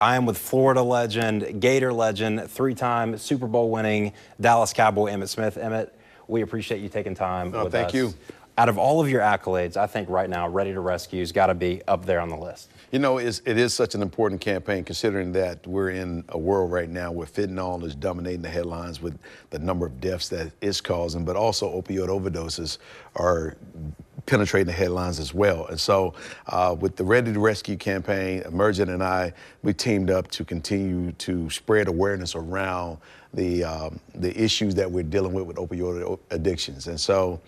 I am with Florida legend, Gator legend, three-time Super Bowl winning Dallas Cowboy Emmitt Smith. Emmitt, we appreciate you taking time with us. Thank you. Out of all of your accolades, I think right now Ready to Rescue's got to be up there on the list. You know, it is such an important campaign considering that we're in a world right now where fentanyl is dominating the headlines with the number of deaths that it's causing, but also opioid overdoses are penetrating the headlines as well. And so with the Ready to Rescue campaign, Emergent and I, we teamed up to continue to spread awareness around the issues that we're dealing with opioid addictions. And so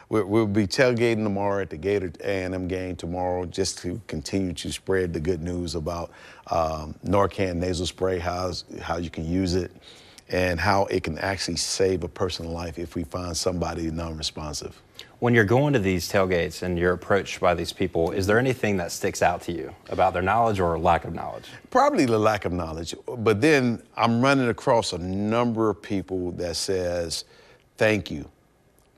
we'll be tailgating tomorrow at the Gator A&M game tomorrow just to continue to spread the good news about Narcan nasal spray, how you can use it, and how it can actually save a person's life if we find somebody non-responsive. When you're going to these tailgates and you're approached by these people, is there anything that sticks out to you about their knowledge or lack of knowledge? Probably the lack of knowledge, but then I'm running across a number of people that says, thank you.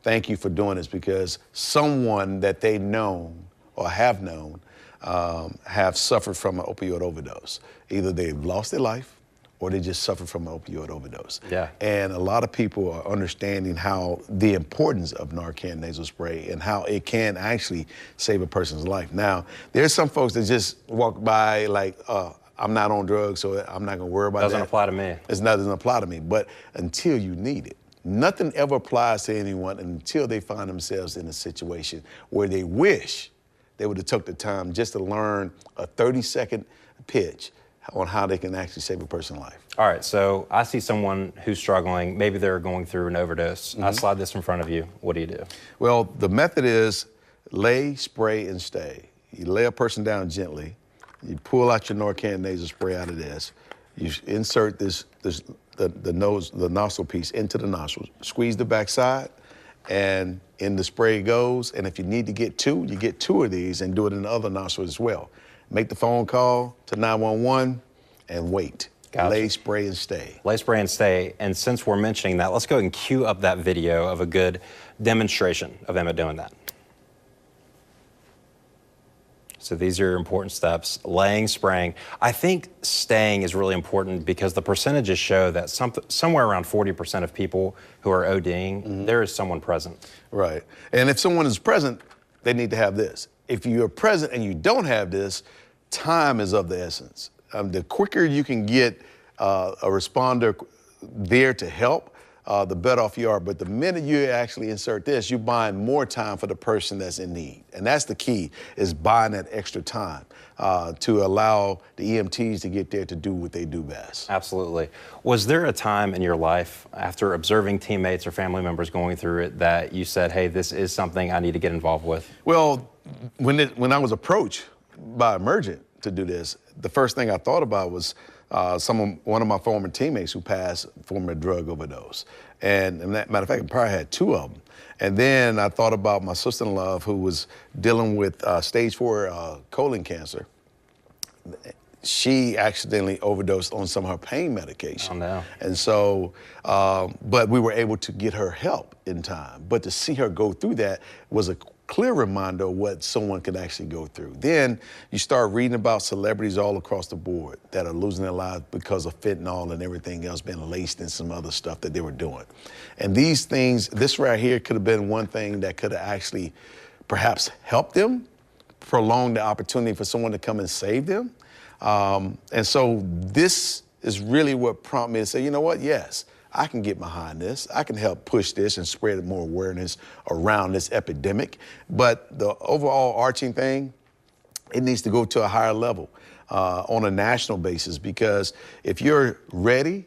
Thank you for doing this, because someone that they've known or have known have suffered from an opioid overdose. Either they've lost their life or they just suffered from an opioid overdose. Yeah. And a lot of people are understanding how the importance of Narcan nasal spray and how it can actually save a person's life. Now, there's some folks that just walk by like, I'm not on drugs, so I'm not gonna worry about that. Doesn't apply to me. It doesn't apply to me, but until you need it. Nothing ever applies to anyone until they find themselves in a situation where they wish they would have took the time just to learn a 30-second pitch on how they can actually save a person's life. All right, so I see someone who's struggling. Maybe they're going through an overdose. I slide this in front of you. What do you do? Well, the method is lay, spray, and stay. You lay a person down gently. You pull out your Narcan nasal spray out of this. You insert the nostril piece into the nostril. Squeeze the backside, and in the spray goes. And if you need to get two, you get two of these and do it in the other nostril as well. Make the phone call to 911 and wait. Gotcha. Lay, spray, and stay. Lay, spray, and stay. And since we're mentioning that, let's go ahead and cue up that video of a good demonstration of Emmitt doing that. So these are your important steps: laying, spraying. I think staying is really important because the percentages show that somewhere around 40% of people who are ODing, there is someone present. Right. And if someone is present, they need to have this. If you're present and you don't have this, time is of the essence. The quicker you can get a responder there to help, the better off you are. But the minute you actually insert this, you're buying more time for the person that's in need. And that's the key, is buying that extra time to allow the EMTs to get there to do what they do best. Absolutely. Was there a time in your life, after observing teammates or family members going through it, that you said, hey, this is something I need to get involved with? Well, when I was approached by Emergent to do this, the first thing I thought about was one of my former teammates who passed from a drug overdose. And matter of fact, I probably had two of them. And then I thought about my sister-in-law who was dealing with stage 4 colon cancer. She accidentally overdosed on some of her pain medication. Oh, no. And so, but we were able to get her help in time. But to see her go through that was a clear reminder of what someone could actually go through. Then you start reading about celebrities all across the board that are losing their lives because of fentanyl and everything else being laced in some other stuff that they were doing. And these things, this right here could have been one thing that could have actually perhaps helped them, prolong the opportunity for someone to come and save them. And so this is really what prompted me to say, you know what, yes, I can get behind this. I can help push this and spread more awareness around this epidemic. But the overall arching thing, it needs to go to a higher level on a national basis, because if you're ready,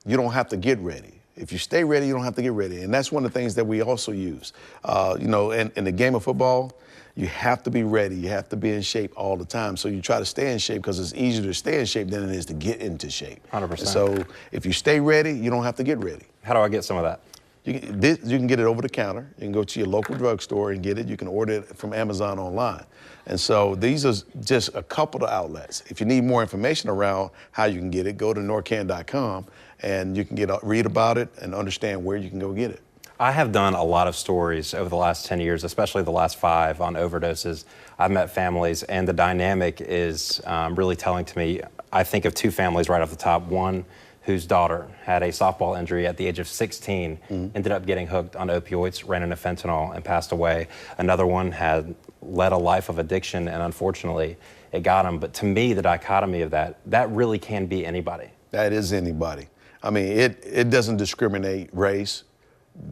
you don't have to get ready. If you stay ready, you don't have to get ready. And that's one of the things that we also use. You know, in the game of football, you have to be ready. You have to be in shape all the time. So you try to stay in shape because it's easier to stay in shape than it is to get into shape. 100%. So if you stay ready, you don't have to get ready. How do I get some of that? You can get it over the counter. You can go to your local drugstore and get it. You can order it from Amazon online. And so these are just a couple of outlets. If you need more information around how you can get it, go to Narcan.com and you can read about it and understand where you can go get it. I have done a lot of stories over the last 10 years, especially the last 5 on overdoses. I've met families, and the dynamic is really telling to me. I think of 2 families right off the top. One whose daughter had a softball injury at the age of 16, ended up getting hooked on opioids, ran into fentanyl, and passed away. Another one had led a life of addiction, and unfortunately, it got him. But to me, the dichotomy of that really can be anybody. That is anybody. I mean, it doesn't discriminate race,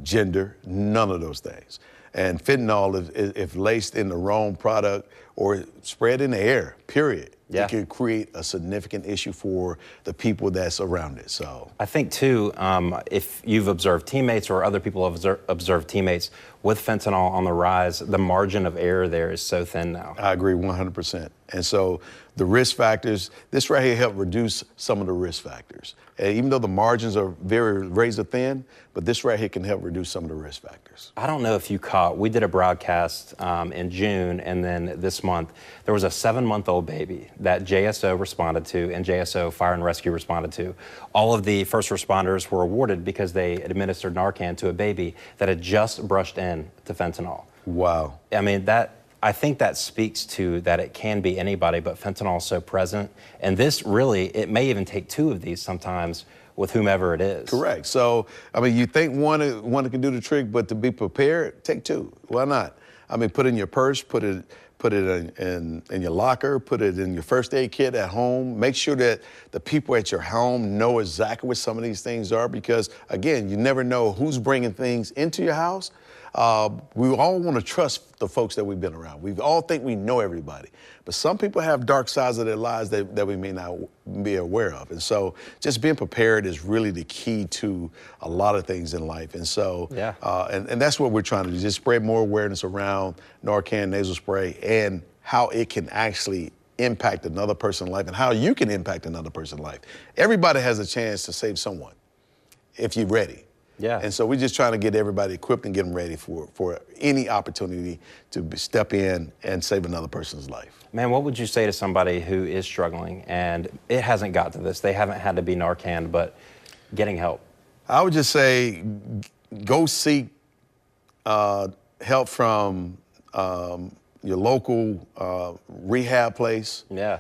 gender, none of those things. And fentanyl, if laced in the wrong product or spread in the air, period, it can create a significant issue for the people that's around it. So I think too, if you've observed teammates or other people have observed teammates with fentanyl on the rise, the margin of error there is so thin now. I agree 100%. And so the risk factors, this right here helped reduce some of the risk factors. And even though the margins are very razor thin, but this right here can help reduce some of the risk factors. I don't know if you caught, we did a broadcast in June, and then this month, there was a 7-month-old baby that JSO responded to and JSO Fire and Rescue responded to. All of the first responders were awarded because they administered Narcan to a baby that had just brushed in to fentanyl. Wow. I mean, I think that speaks to that it can be anybody, but fentanyl is so present. And this really, it may even take 2 of these sometimes with whomever it is. Correct. So, I mean, you think one can do the trick, but to be prepared, take 2. Why not? I mean, put it in your purse, put it in your locker, put it in your first aid kit at home. Make sure that the people at your home know exactly what some of these things are, because, again, you never know who's bringing things into your house. We all want to trust the folks that we've been around. We all think we know everybody. But some people have dark sides of their lives that we may not be aware of. And so just being prepared is really the key to a lot of things in life. And so, and that's what we're trying to do, just spread more awareness around Narcan nasal spray and how it can actually impact another person's life and how you can impact another person's life. Everybody has a chance to save someone if you're ready. Yeah. And so we're just trying to get everybody equipped and get them ready for any opportunity to step in and save another person's life. Man, what would you say to somebody who is struggling and it hasn't got to this? They haven't had to be Narcan, but getting help. I would just say go seek help from your local rehab place. Yeah.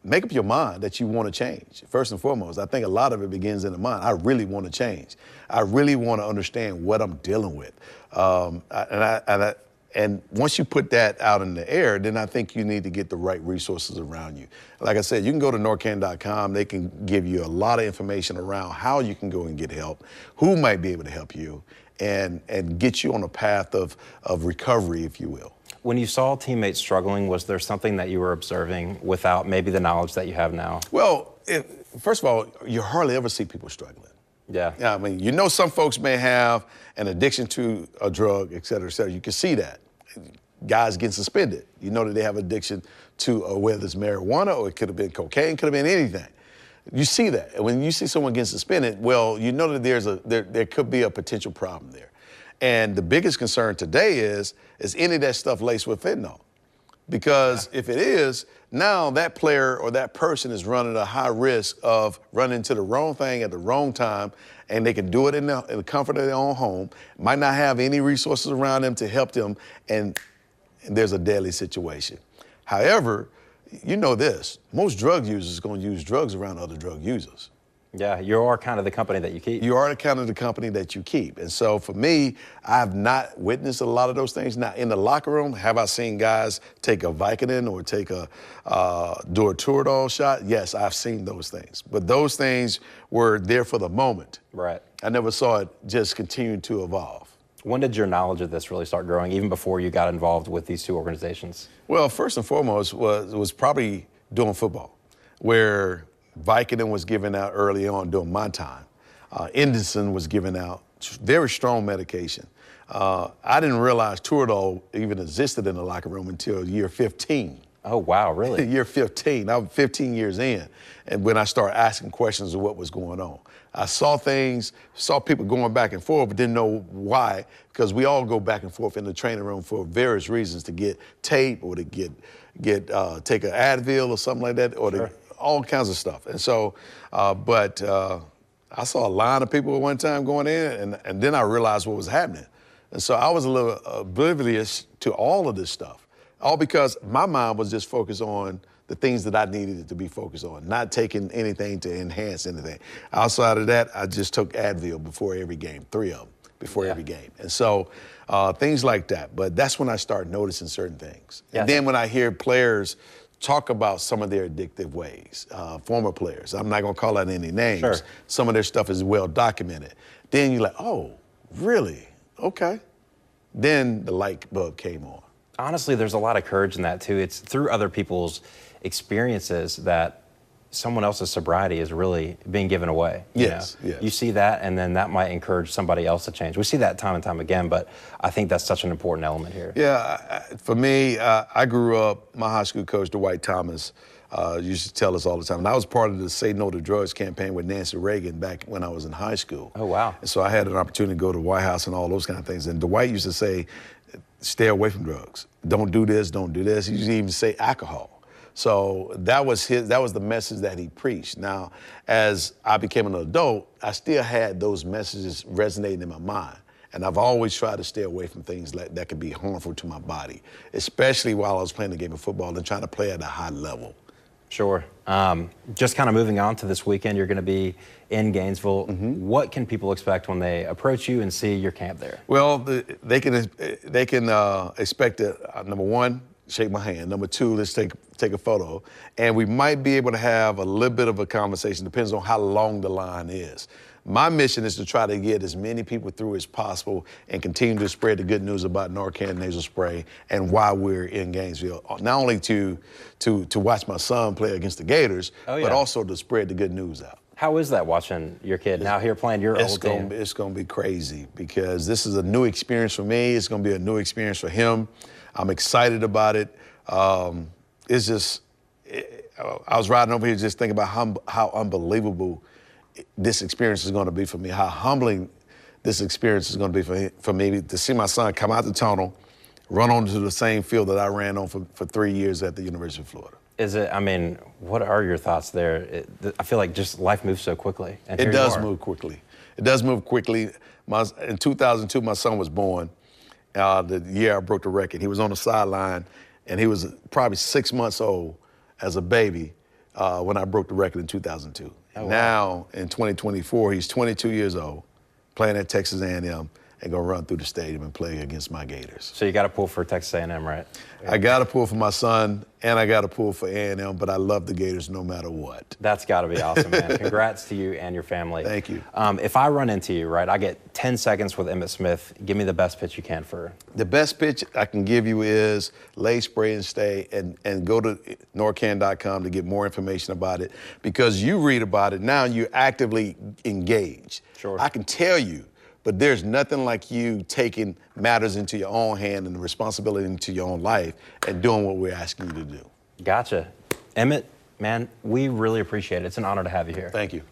Make up your mind that you want to change. First and foremost, I think a lot of it begins in the mind. I really want to change. I really want to understand what I'm dealing with. And once you put that out in the air, then I think you need to get the right resources around you. Like I said, you can go to Narcan.com. They can give you a lot of information around how you can go and get help, who might be able to help you, and get you on a path of recovery, if you will. When you saw teammates struggling, was there something that you were observing without maybe the knowledge that you have now? Well, first of all, you hardly ever see people struggling. Yeah. I mean, you know, some folks may have an addiction to a drug, et cetera, et cetera. You can see that. Guys getting suspended. You know that they have addiction to whether it's marijuana or it could have been cocaine, could have been anything. You see that. And when you see someone getting suspended, well, you know that there could be a potential problem there. And the biggest concern today is any of that stuff laced with fentanyl? Because if it is, now that player or that person is running a high risk of running into the wrong thing at the wrong time, and they can do it in the comfort of their own home, might not have any resources around them to help them, and there's a deadly situation. However, you know this, most drug users are going to use drugs around other drug users. Yeah, you are kind of the company that you keep. You are kind of the company that you keep. And so for me, I've not witnessed a lot of those things. Now, in the locker room, have I seen guys take a Vicodin or take do a Toradol shot? Yes, I've seen those things. But those things were there for the moment. Right. I never saw it just continue to evolve. When did your knowledge of this really start growing, even before you got involved with these 2 organizations? Well, first and foremost was probably doing football, where Vicodin was given out early on during my time. Indocin was given out, very strong medication. I didn't realize Toradol even existed in the locker room until year 15. Oh, wow, really? Year 15. I'm 15 years in, and when I started asking questions of what was going on. I saw people going back and forth, but didn't know why, because we all go back and forth in the training room for various reasons, to get tape or to take an Advil or something like that, or all kinds of stuff. And so, but I saw a line of people at one time going in, and then I realized what was happening. And so I was a little oblivious to all of this stuff, all because my mind was just focused on the things that I needed to be focused on, not taking anything to enhance anything. Outside of that, I just took Advil before every game, 3 of them before every game. And so things like that. But that's when I started noticing certain things. Yeah, and then when I hear players talk about some of their addictive ways, former players, I'm not gonna call out any names. Sure. Some of their stuff is well documented. Then you're like, oh, really? Okay. Then the light bulb came on. Honestly, there's a lot of courage in that too. It's through other people's experiences that someone else's sobriety is really being given away. Yes, you know? yes. You see that, and then that might encourage somebody else to change. We see that time and time again, but I think that's such an important element here. Yeah, for me, I grew up, my high school coach, Dwight Thomas, used to tell us all the time. And I was part of the Say No to Drugs campaign with Nancy Reagan back when I was in high school. Oh, wow. And so I had an opportunity to go to the White House and all those kind of things. And Dwight used to say, stay away from drugs. Don't do this, don't do this. He used to even say alcohol. So that was the message that he preached. Now, as I became an adult, I still had those messages resonating in my mind. And I've always tried to stay away from things that could be harmful to my body, especially while I was playing the game of football and trying to play at a high level. Sure. Just kind of moving on to this weekend, you're going to be in Gainesville. What can people expect when they approach you and see your camp there? Well, they can expect it, number one, shake my hand. Number two, let's take a photo. And we might be able to have a little bit of a conversation, depends on how long the line is. My mission is to try to get as many people through as possible and continue to spread the good news about Narcan nasal spray and why we're in Gainesville. Not only to watch my son play against the Gators, but also to spread the good news out. How is that watching your kid now here playing your old team? It's going to be crazy because this is a new experience for me. It's going to be a new experience for him. I'm excited about it. It's just, I was riding over here just thinking about how unbelievable this experience is going to be for me, how humbling this experience is going to be for me to see my son come out the tunnel, run onto the same field that I ran on for 3 years at the University of Florida. Is it, I mean, what are your thoughts there? I feel like just life moves so quickly. And it does move quickly. It does move quickly. In 2002, my son was born, the year I broke the record. He was on the sideline, and he was probably 6 months old as a baby when I broke the record in 2002. Oh, wow. Now, in 2024, he's 22 years old, playing at Texas A&M, and gonna run through the stadium and play against my Gators. So you got to pull for Texas A&M, right? I got to pull for my son, and I got to pull for A&M, but I love the Gators no matter what. That's got to be awesome, man. Congrats to you and your family. Thank you. If I run into you, right, I get 10 seconds with Emmitt Smith. Give me the best pitch you can for. The best pitch I can give you is lay, spray, and stay, and go to Narcan.com to get more information about it. Because you read about it, now you're actively engaged. Sure. I can tell you, but there's nothing like you taking matters into your own hand and the responsibility into your own life and doing what we're asking you to do. Gotcha. Emmitt, man, we really appreciate it. It's an honor to have you here. Thank you.